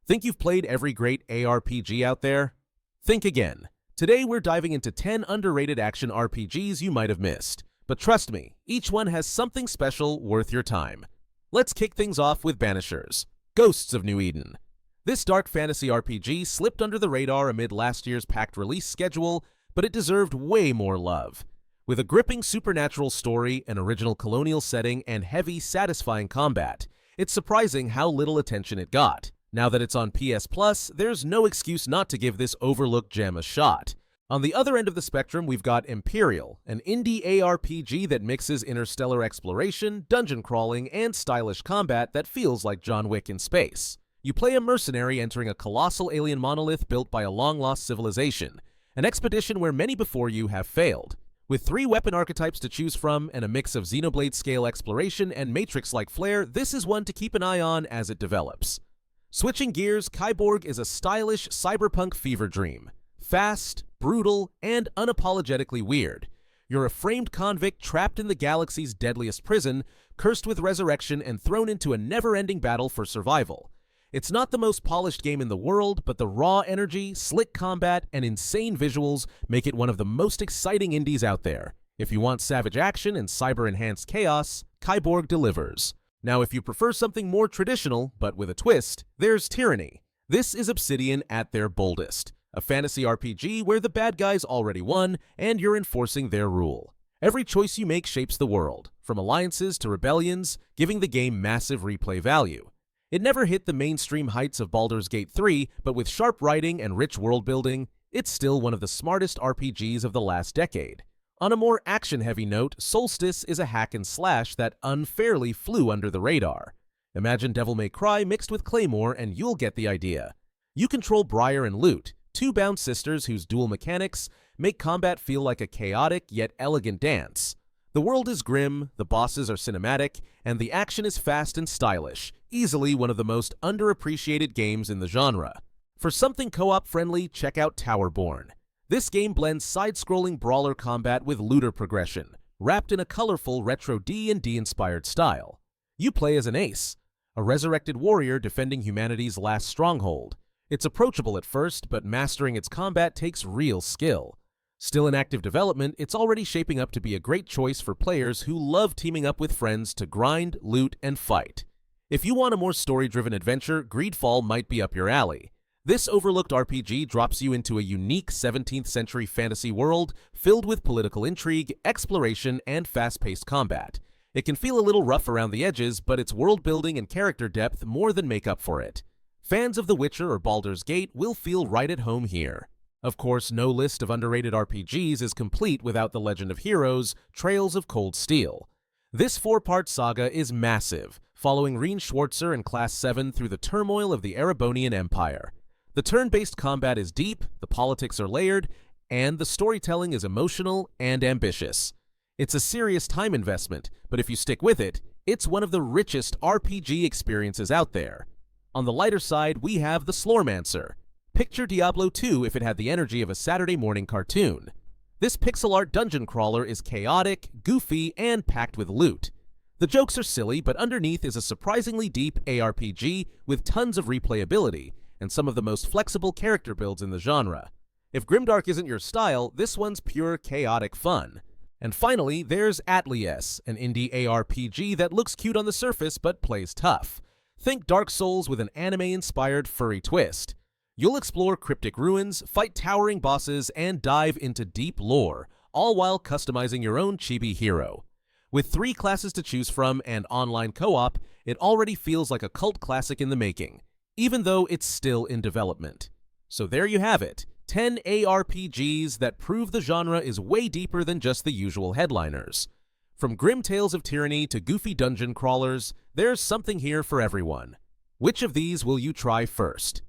Think you've played every great ARPG out there? Think again. Today we're diving into 10 underrated action RPGs you might have missed. But trust me, each one has something special worth your time. Let's kick things off with Banishers, Ghosts of New Eden. This dark fantasy RPG slipped under the radar amid last year's packed release schedule, but it deserved way more love. With a gripping supernatural story, an original colonial setting, and heavy, satisfying combat, it's surprising how little attention it got. Now that it's on PS Plus, there's no excuse not to give this overlooked gem a shot. On the other end of the spectrum, we've got Empyreal, an indie ARPG that mixes interstellar exploration, dungeon crawling, and stylish combat that feels like John Wick in space. You play a mercenary entering a colossal alien monolith built by a long-lost civilization, an expedition where many before you have failed. With 3 weapon archetypes to choose from and a mix of Xenoblade-scale exploration and Matrix-like flair, this is one to keep an eye on as it develops. Switching gears, KIBORG is a stylish cyberpunk fever dream. Fast, brutal, and unapologetically weird. You're a framed convict trapped in the galaxy's deadliest prison, cursed with resurrection and thrown into a never-ending battle for survival. It's not the most polished game in the world, but the raw energy, slick combat, and insane visuals make it one of the most exciting indies out there. If you want savage action and cyber-enhanced chaos, KIBORG delivers. Now, if you prefer something more traditional, but with a twist, there's Tyranny. This is Obsidian at their boldest. A fantasy RPG where the bad guys already won, and you're enforcing their rule. Every choice you make shapes the world, from alliances to rebellions, giving the game massive replay value. It never hit the mainstream heights of Baldur's Gate 3, but with sharp writing and rich world-building, it's still one of the smartest RPGs of the last decade. On a more action-heavy note, Soulstice is a hack and slash that unfairly flew under the radar. Imagine Devil May Cry mixed with Claymore and you'll get the idea. You control Briar and Lute, 2 bound sisters whose dual mechanics make combat feel like a chaotic yet elegant dance. The world is grim, the bosses are cinematic, and the action is fast and stylish, easily one of the most underappreciated games in the genre. For something co-op friendly, check out Towerborne. This game blends side-scrolling brawler combat with looter progression, wrapped in a colorful retro D&D inspired style. You play as an ace, a resurrected warrior defending humanity's last stronghold. It's approachable at first, but mastering its combat takes real skill. Still in active development, it's already shaping up to be a great choice for players who love teaming up with friends to grind, loot, and fight. If you want a more story-driven adventure, GreedFall might be up your alley. This overlooked RPG drops you into a unique 17th century fantasy world filled with political intrigue, exploration, and fast-paced combat. It can feel a little rough around the edges, but its world-building and character depth more than make up for it. Fans of The Witcher or Baldur's Gate will feel right at home here. Of course, no list of underrated RPGs is complete without The Legend of Heroes, Trails of Cold Steel. This 4-part saga is massive, following Reen Schwarzer and Class 7 through the turmoil of the Erebonian Empire. The turn-based combat is deep, the politics are layered, and the storytelling is emotional and ambitious. It's a serious time investment, but if you stick with it, it's one of the richest RPG experiences out there. On the lighter side, we have the Slormancer. Picture Diablo 2 if it had the energy of a Saturday morning cartoon. This pixel art dungeon crawler is chaotic, goofy, and packed with loot. The jokes are silly, but underneath is a surprisingly deep ARPG with tons of replayability, and some of the most flexible character builds in the genre. If Grimdark isn't your style, this one's pure chaotic fun. And finally, there's ATLYSS, an indie ARPG that looks cute on the surface but plays tough. Think Dark Souls with an anime-inspired furry twist. You'll explore cryptic ruins, fight towering bosses, and dive into deep lore, all while customizing your own chibi hero. With 3 classes to choose from and online co-op, it already feels like a cult classic in the making, even though it's still in development. So there you have it, 10 ARPGs that prove the genre is way deeper than just the usual headliners. From grim tales of tyranny to goofy dungeon crawlers, there's something here for everyone. Which of these will you try first?